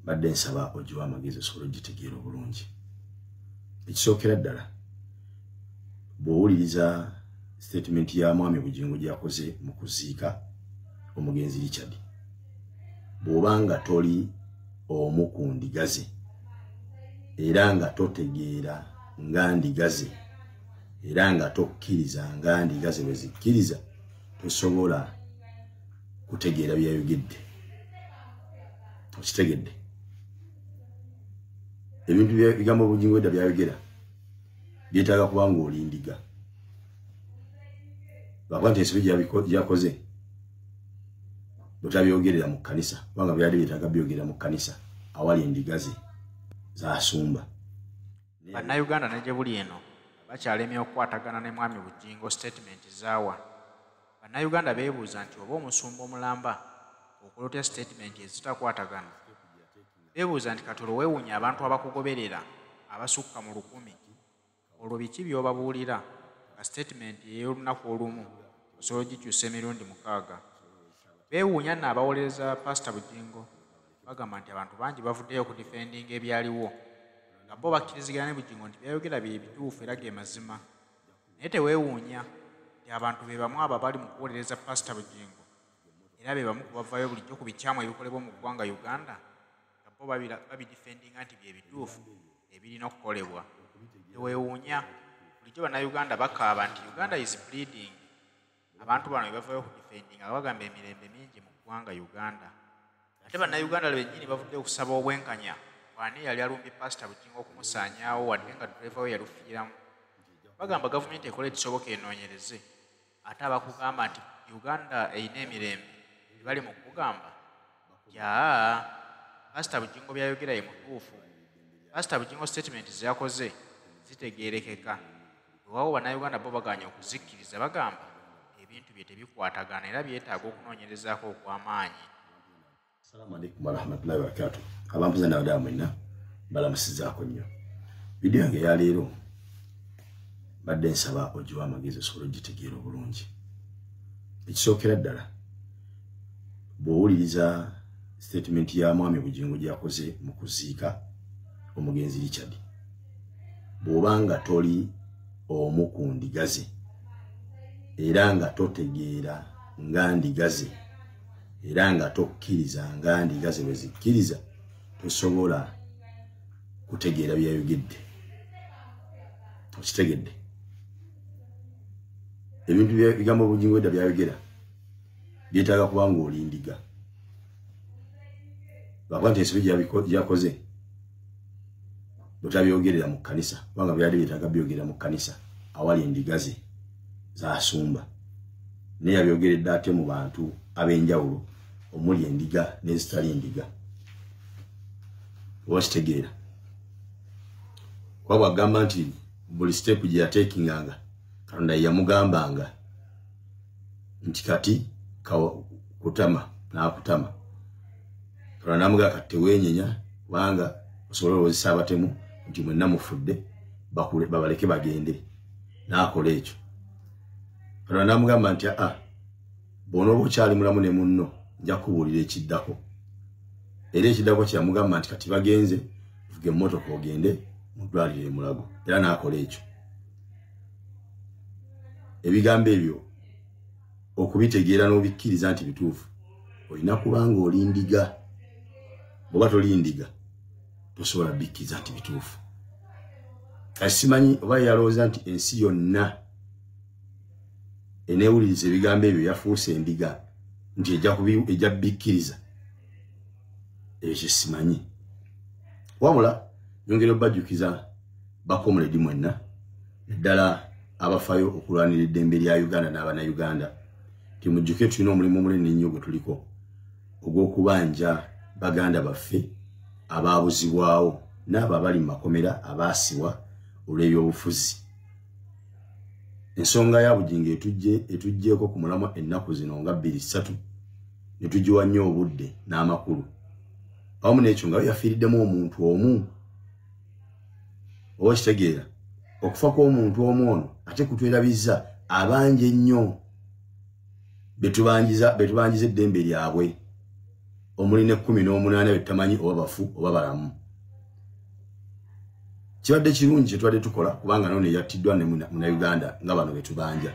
badde nsaba ojiwa amagezi osobola ogitegeera obulungi. Ekisookera ddala bw'owuliriza statement ya mwami Bujingo gy'akoze mu kuziika omugenzi Richard, bw'obanga toli omu ku ndigaze era nga totegeera nga ndigaze era nga tokkiriza nga ndigaze bwe zikkiriza, tosobola kutegeera byayogedde. Okitegedde? Ebintu bigambo Bujingo edda byayogera byetaaga kuba ng'oli ndiga. Lwakuba nti ensobi gy'akoze butabyogerera mu kkanisa, kubanga byali byetaaga byogerera mu kkanisa awali endigaze z'asumba. Bannayuganda ne gye buli eno bakyalemye okukwatagana ne mwami Bujingo statement zaawa. Bannayuganda beebuuza nti oba omusumba omulamba okulotya statement ezitakwatagana. Beebuuza nti kati olwo weewuunya abantu abakugoberera abasukka mu 1,000, olwo biki by'obabuulira nga statement ey'olunaku olumu osobola ogikyusa emirundi 6. Beewuunya nno abawolereza Pastor Bujingo bagamba nti abantu bangi bavuddeyo ku defending ebyaliwo nga bo bakkirizigana ne Bujingo nti byayogera bye bituufu era ge mazima. Naye teweewuunya nti abantu be bamu abo bali mu kuwolereza Pastor Bujingo era be bamu kubavaayo bulijjo ku bikyamu ebikolebwa mu ggwanga Uganda nga bo babidefendinga nti bye bituufu ebirina okukolebwa. Teweewuunya bulijjo Bannayuganda bakaaba nti Uganda is bleeding. Abantu bano bavaayo ku defending nga bagamba emirembe mingi mu ggwanga Uganda. Ate Bannayuganda bennyini bavudde okusaba obwenkanya wani yali alumbye Pastor Bujingo okumusaanyaawo wadde nga driver we yalufiiramu. Bagamba gavumenti ekola ekisoboka enoonyereze. Ate abakugamba nti Uganda eyina emirembe bali mu kugamba yaa Pastor Bujingo byayogera ye mutuufu. Pastor Bujingo statement z'akoze zitegeerekeka. Lwawo Bannayuganda bo baganya okuzikkiriza bagamba ebintu bye tebikwatagana era byetaaga okunoonyerezaako okw'amaanyi. Assalamu alaikum warahmatullahi wabarakatuh. Abampuza n'abadala mwenna balamusizaako nnyo. Vidiyo yange ya leero badde nsaba ojiwa amagezi osobola ogitegeera obulungi. Ekisookera ddala bw'owuliriza statement ya mwami Bujingo gy'akoze mu kuziika omugenzi Richard, bw'obanga toli omu ku ndigaze era nga totegeera nga ndigaze era nga tokkiriza nga ndigaze bwe zikkiriza, tosobola kutegeera byayogedde. Okitegedde? Ebintu bigambo Bujingo edda byayogera byetaaga kuba ng'oli ndiga. Lwakuba nti ensobi gy'akoze butabyogerera mu kkanisa, kubanga byali byetaaga byogerera mu kkanisa awali endigaze z'asumba. Naye yabyogeredde ate mu bantu ab'enjawulo omuli endiga n'ezitali ndiga. Oba kitegeera? Kuba bw'agamba nti buli step gye yateekinganga Katonda yamugambanga nti kati kutama n'akutama. Katonda n'amugamba kati teweenyenya kubanga osobola olowozesa abatemu nti mwenna mufudde babaleke bagende. N'akola ekyo. Katonda n'amugamba nti bw'onooba okyali mulamu ne munno nja kubuulira ekiddako. Era ekiddako kyamugamba nti kati bagenze vuga emmotoka ogende mu ddwaliro e Mulago. Era n'akola ekyo. Ebigambo ebyo okubitegeera n'obikkiriza nti bituufu olina kuba ng'oli ndiga. Bw'oba toli ndiga tosobola bikkiriza nti bituufu. Kati simanyi oba yalowooza nti ensi yonna eneewuliriza ebigambo ebyo yafuuse endiga nti ejja bikkiriza. Ekyo simanyi. Wabula nyongera obbajjukiza bakomuledi mwenna eddala abafaayo okulwanira eddembe lya Uganda n'Abannayuganda nti mujjuke tulina omulimu omunene ennyo gwe tuliko ogw'okubanja baganda baffe abaabuzibwawo n'abo abali mu makomera abaasibwa olw'ebyobufuzi. Ensonga ya Bujingo etuggyeko ku mulamwa ennaku zino nga 2-3 ne tugiwa nnyo obudde n'amakulu. Awamu n'ekyo nga yafiiriddemu omuntu omu. Oba kitegeera? Okufa kw'omuntu omu ono ate kutwerabiza abangi ennyo betubanjiza eddembe lyabwe. omuli ne 18 betamanyi oba bafu oba balamu. Kibadde kirungi kye twadde tukola kubanga none yattiddwa ne muna Uganda nga bano betubanja.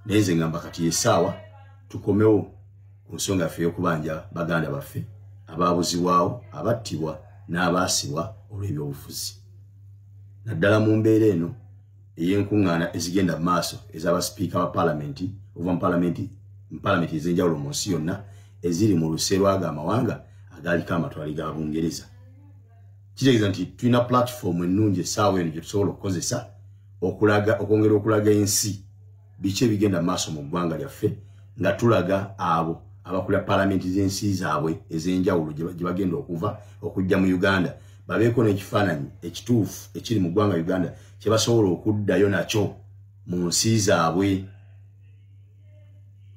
Neze ngamba kati esaawa tukomewo ku nsonga ffe y'okubanja baganda baffe abaabuzibwawo, abattibwa n'abaasibwa olw'ebyobufuzi. Naddala mu mbeera eno ey'enkuŋŋaana ezigenda mu maaso ez'abasipiika ba paalamenti ova mu paalamenti ez'enjawulo mu nsi yonna eziri mu luserwaga amawanga agaaliko amatwale ga Bungereza. Kitegeeza nti tulina platform ennungi essaawa eno gye tusobola okukozesa okwongera okulaga ensi biki ebigenda mu maaso mu ggwanga lyaffe nga tulaga abo abakulira paalamenti z'ensi zaabwe ez'enjawulo gye bagenda okujja mu Uganda babeeko n'ekifaananyi ekituufu ekiri mu ggwanga Uganda kye basobola okuddayo nakyo mu nsi zaabwe.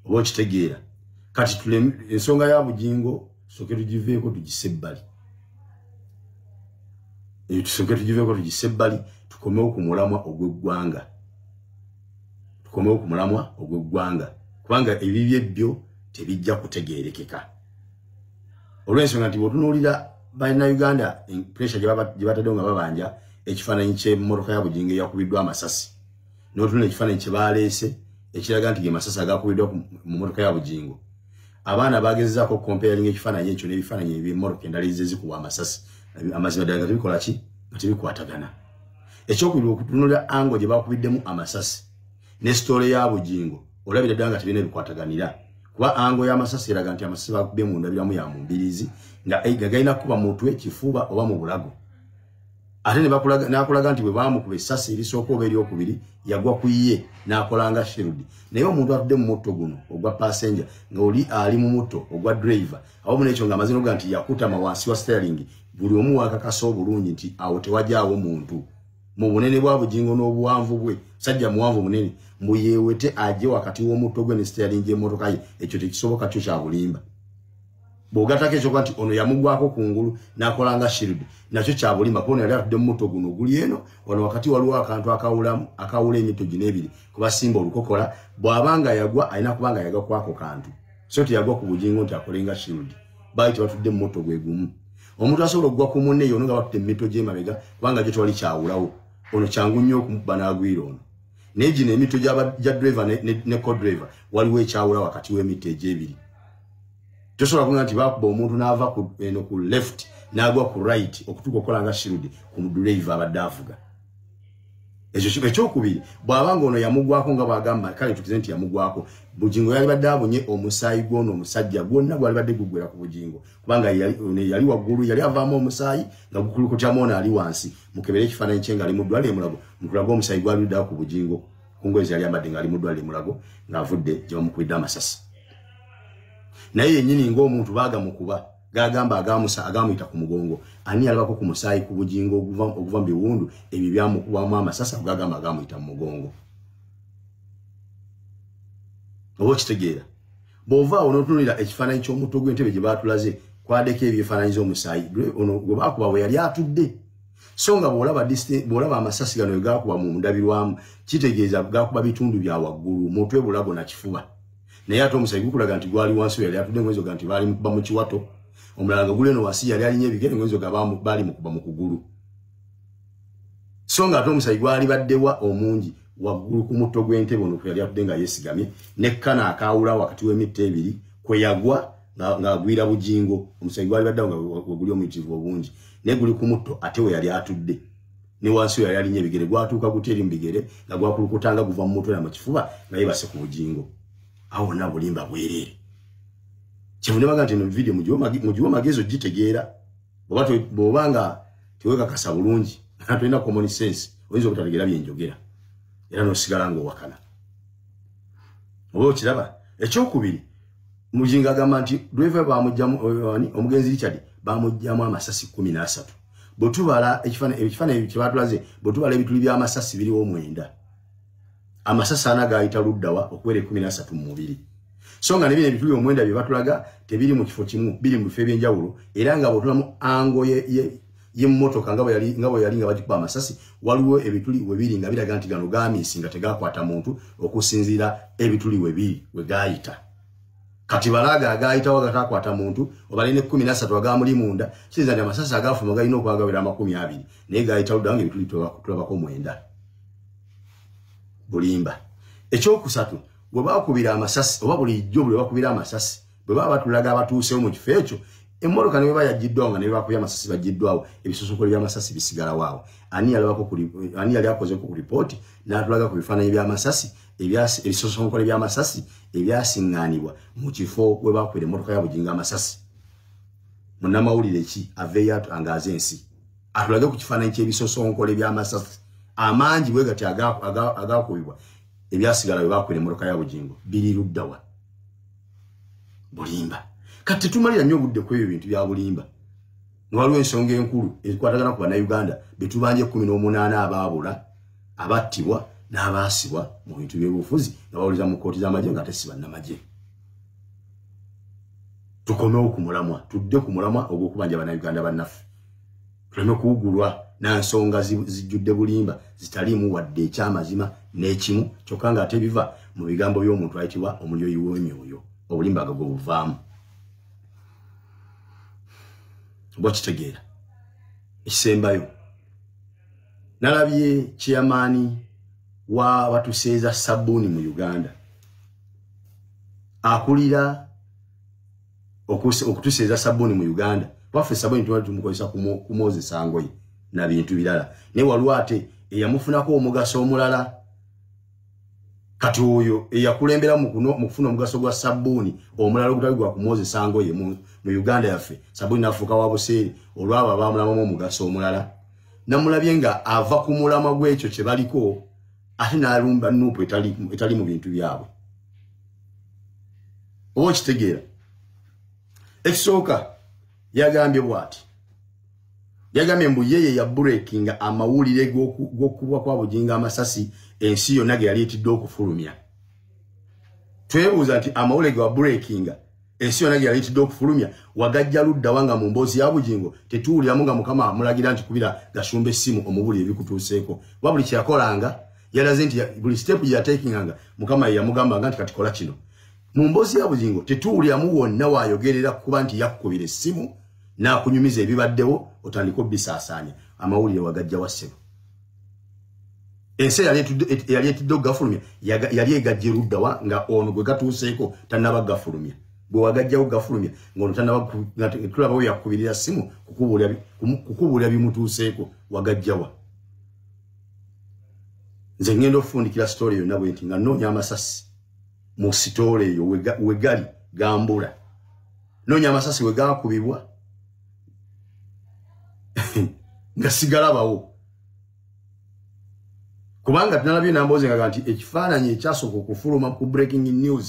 Oba okitegeera kati ensonga ya Bujingo tusooke tugiveeko tugisse ebbali. Tusooke tugiveeko tugisse ebbali tukomewo ku mulamwa ogw'eggwanga. Tukomewo ku mulamwa ogw'eggwanga kubanga ebibi ebyo tebijja kutegeerekeka. Olw'ensonga nti bw'otunuulira Bannayuganda pressure gye bataddewo nga babanja ekifaananyi ky'emmotoka ya Bujingo eyakubiddwa amasasi n'otunula ekifaananyi kye baaleese ekiraga nti ge masasi agakubiddwa mu mmotoka ya Bujingo. Abaana bagezezaako comparing ekifaananyi ekyo n'ebifaananyi eby'emmotoka endala ezizikubwa amasasi amazima ddala nga tebikola ki nga tebikwatagana. Ekyokubiri okutunulira ango gye bakubiddemu amasasi ne sitole ya Bujingo olabira ddala nga tebirina bikwataganira kuba ango y'amasasi eraga nti amasasi bakubye mu ndabiramu ya mu mbirizi nga galina kuba mutwe kifuba oba mu bulago. Ate n'akulaga nti bwe baamukuba essasi erisooka oba eryokubiri yagwa ku ye n'akolanga shield. Naye omuntu atudde mu mutto guno ogwa passenger nga oli ali mu mutto ogwa driver awamu n'ekyo nga amazina oga nti yakutama wansi wa steering buli omu wakakasa obulungi nti awo tewajaawo muntu mu bunene bwa Bujingo n'obuwanvu bwe sajja muwanvu munene mbuyeewete ajje wakati w'omutto gwe ne steering y'emmotoka ye ekyo tekisoboka kyo kya bulimba. Bw'ogatako ekyo nti ono yamugwako kungulu n'akolanga shield nakyo kya bulimba kuba ono yali atudde mu mutto guno guli eno wano wakati waliwo akantu akawula emitto gino ebiri kuba simba olukokola bw'abanga yagwa alina kubanga yagwa kwako kantu so teyagwa ku Bujingo nti akolenga shield baiti batudde mu mutto gwe gumu. Omuntu asobola okugwa ku munne yono nga batudde mu mitto gy'emabega kubanga gye tewali kyawulawo ono kyangu nnyo okumuba n'agwira ono. Naye gino emitto gya driver ne co-driver waliwo ekyawula wakati w'emitto egy'ebiri. Tosobola kuŋŋa nti bakuba omuntu n'ava ku left n'agwa ku right okutuuka okolanga shield ku driver abadde avuga. Ekyo ekyokubiri bw'abanga ono yamugwako nga bw'agamba kale tukize nti yamugwako Bujingo yali badde abunye omusaayi gw'ono omusajja gwonna gwali badde gugwera ku Bujingo kubanga yali waggulu yali avaamu omusaayi nga gukulukutyamo ono ali wansi mukebere ekifaananyi kye nga ali mu ddwaliro Mulago mukulaga omusaayi gwali luddawo ku Bujingo ku ngozi yali ambadde nga ali mu ddwaliro Mulago ng'avudde gye bamukubidde amasasi. Naye yennyini ng'omuntu baagamukuba gagamba agamuyita ku mugongo ani yalabako ku musaayi ku Bujingo okuva mu biwundu ebyo byamukubamu amasasi gagamba agamuyita mu mugongo. Oba okitegeera bw'ovaawo n'otunulira ekifaananyi ky'omutto gw'entebe gye baatulaze kwaddeko ebifaananyi z'omusaayi ono gwe baakuba we yali atudde so nga bw'olaba amasasi gano gakuba mu ndabirwamu kitegeeza gakuba bitundu bya waggulu mutwe bulago na kifuba. Naye ate omusaayi gukulaga nti gwali wansi yali atudde ng'enzoga nti baali mukuba mu kiwato omulala nga guli eno wansi yali alinye ebigere ng'enzoga baali mukuba mu kugulu so nga ate omusaayi gwali baddewa omungi waggulu ku mutto gw'entebe ono kwe yali atudde nga yeesigamye nekkana akawula wakati w'emitta ebiri kwe yagwa ng'agwira Bujingo omusaayi gwali baddewo nga weguli omuyitirivu obungi naye guli ku mutto ate we yali atudde ne wansi yali alinye ebigere gwatuuka gutya eri mu bigere nga gwakulukutanga guva mu mutwe na mu kifuba nga yeebase ku Bujingo. Awo na bulimba bwerere. Kivunde baga nti no video mujiwa magezo gitegeera. Bobanga tiweka kasa bulungi. Atulina common sense. Oyinza okutategeera byenjogera. Era no sigala ngo wakana. Obo kiraba. Ekyokubiri Mujingo agamba nti driver bamujjamu omugenzi Richard bamujjamu amasasi 13. Botubala ekifaananyi kye batulaze botubala ebituli by'amasasi biri omwenda. Amasasi anagayita luddawa okuwera 13 mu mubiri. So nga nebine ebituli omwenda bye batulaga tebiri mu kifo kimu biri mu bifo ebyenjawulo era nga botulamu ango y'emmotoka nga bwe yali nga bagikuba amasasi waliwo ebituli webiri nga biraga nti gano gaamisi nga tegakwata muntu okusinziira ebituli webiri we gaayita. kati balaga agayitawo gatakwata muntu obalene 13 agamuli munda kiza ndi amasasi agafuma galina okwagawera 20 naye gayitawo dange bituli tulabako mwenda bulimba ekyokusatu bwe bakubira amasasi oba bulijjo bwe bakubira amasasi bwe baba batulaga abatuusewo mu kifo ekyo emmoloka ne baba yagiddwawo nga ne bakubya amasasi bagiddwawo ebisosokolo by'amasasi bisigala waawo ani yali akozeko ku ripooti n'atulaga ku bifaananyi by'amasasi ebisosokolo by'amasasi ebyasiŋŋaanibwa mu kifo we bakubira emmotoka ya Bujingo amasasi munnamawulire ki aveeyo atangaaza ensi atulage ku kifaananyi ky'ebisosonkole by'amasasi amangi bwe gati agakubibwa ebyasigala we bakubira emmotoka ya Bujingo biri luddawa bulimba kati tumalira nnyo obudde ku ebyo bintu bya bulimba waliwo ensonga enkulu ezikwatagana ku bannayuganda betubanje 18 abaabula abattibwa n'abaasibwa mu bintu by'obufuzi nga bawuliza mu kkooti z'amagye nga ate si bannamagye tukomewo ku mulamwa tudde ku mulamwa ogw'okubanja bannayuganda bannaffe tuleme kuwugulwa nansonga zijjudde bulimba zitaliimu wadde ekyamazima n'ekimu kyokka nga ate biva mu bigambo by'omuntu ayitibwa omulyoyi w'emyoyo obulimba agagwe buvaamu bwakitegeera ekisembayo nalabye chairman wa batuseeza sabbuuni mu Uganda akulira okutuseeza sabbuuni mu Uganda waffe sabbuuni tumukozesa kumwozesa ngoye na bintu birala naye waliwo ate eyamufunako omugaso omulala kati oyo eyakulembera mu kufuna omugaso gwa sabbuuni omulala ogutali gwa kumwozesa ngoye mu Uganda yaffe sabbuuni nafuuka wa buseeri olwabo abamulamamu omugaso omulala namulabye nga ava ku mulama gw'ekyo kye baliko ate n'alumba nuupu etali mu bintu byabwe oba okitegeera ekisooka yagambye bw'ati yagambye mbu yeye ya breakinga amawulire g'okubwa kwa Bujingo amasasi ensi yonna ge yali etidde okufulumya twebuuza nti amawulire ga breakinga ensi yonna ge yali etidde okufulumya wagajja luddawa nga mu mboozi ya Bujingo tetuwuliramu nga Mukama amulagira nti kubira Gashumba essimu omubulire ebikutuuseeko wa buli kyeyakolanga yalaze nti buli step gye yatekinganga Mukama yamugambanga nti kati kola kino mu mboozi ya Bujingo tetuwuliramu wonna waayogerera kuba nti yakukubira essimu n'akunyumiza ebibaddewo otandika obbisaasaanya amawulire wagajja wa ssebo ensi yali etidde okugafulumya yali egajja eruddawa nga ono gwe gatuuseeko tannaba gafulumya gwe wagajjawo gafulumya ng'ono tulabawo yakukubirira ssimu kukubuulira bimutuuseeko wagajjawa nze ngenda okufundikira sitoole yonna bwe nti nga noonya amasasi mu sitoole eyo we gali gambula noonya amasasi we gaakubibwa nga sigalabawo kubanga tunalabye nambooze nga nti ekifaananyi ekyasooka okufuluma ku breaking news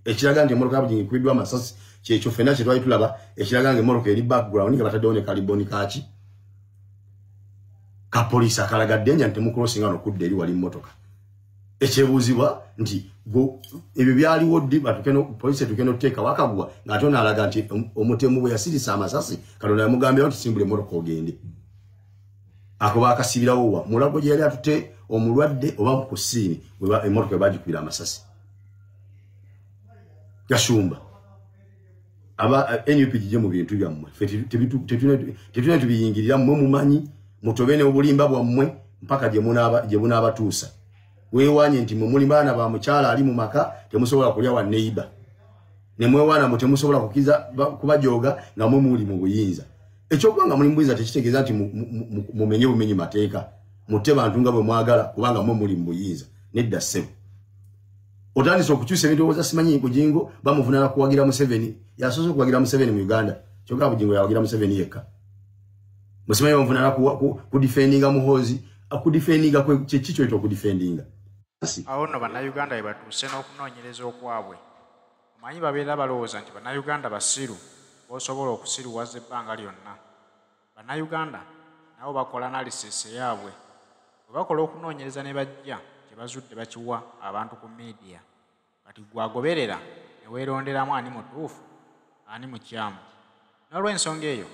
ekiraga nti emmoloka ya Bujingo ekubiddwa amasasi kyekyo ffenna kye twali tulaba ekiraga nga emmoloka eri background nga bataddewo ne kaliboni kaki kapoliisi akalagadde nya ntemukulosinga nokudda eri wali mmotoka ekyebuuzibwa nti ebyo byaliwo ddi poliisi etukenda okuteeka wakagwa ng'ate onaalaga nti omutemu bwe yasirisa amasasi Katonda yamugambirawo nti simbula emmotoka ogende ako baakasibirawo wa mulago gye yali atute omulwadde oba ku ssiini emmotoka bagikubira amasasi Gashumba aba NUP gije mu bintu byammwe tetuna tubiyingirira mmwe mumanyi mutobe ne obulimba bwammwe mpaka gye munaabatuusa weewanye nti muli baana ba mukyala ali mu maka temusobola kulya wa neighbor ne mwewaana mu temusobola kukiza kubajooga nga mwe muli mu buyinza ekyokuba nga muli mu buyinza tekitegeeza nti mumenye bumenyi mateeka mutte bantu nga bwe mwagala kubanga mwe muli mu buyinza nedda ssebo otandise okukyusa ebindowooza simanyi Bujingo bamuvunana kuwagira Museveni yasoose okuwagira Museveni mu Uganda kyokka Bujingo yawagira Museveni yekka musimanyi bamuvunana kudifendinga muhoozi akudifendinga kyekikyo ekyo okudifendinga awo nno bannayuganda bwe batuuse n'okunoonyereza okwabwe omanyi babeera balowooza nti bannayuganda basiru b'osobola okusiruwaza ebbanga lyonna bannayuganda nabo bakola analysis yaabwe bwe bakola okunoonyereza ne bajja kye bazudde bakiwa abantu ku media kati gwagoberera ne weeronderamu ani mutuufu ani mukyamu n'olw'ensonga eyo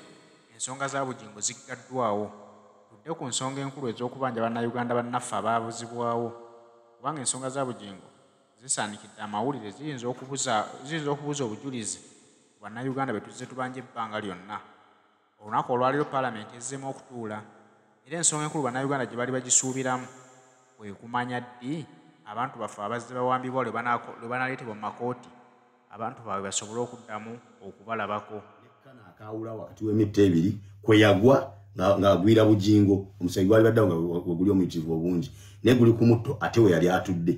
ensonga za Bujingo ziggaddwawo tudde ku nsonga enkulu ez'okubanja bannayuganda bannaffe abaabuzibwawo kubanga ensonga za Bujingo zisaanikidde amawulire ziyinza okubuza obujulizi bannayuganda be tuzze tubanja ebbanga lyonna. Olunaku olwaliro paalamenti ezzeemu okutuula era ensonga enkulu bannayuganda gye bali bagisuubiramu kwe kumanya ddi abantu baffe abazze bawambibwa lwe banaleetebwa mu makooti abantu baabwe basobole okuddamu okubalabako. Nekkana akaawula wakati w'emiti ebiri kwe yagwa ng'agwira Bujingo, omusenyi gwali baddawo nga guli omuyitirivu obungi naye guli ku mutto ate we yali atudde.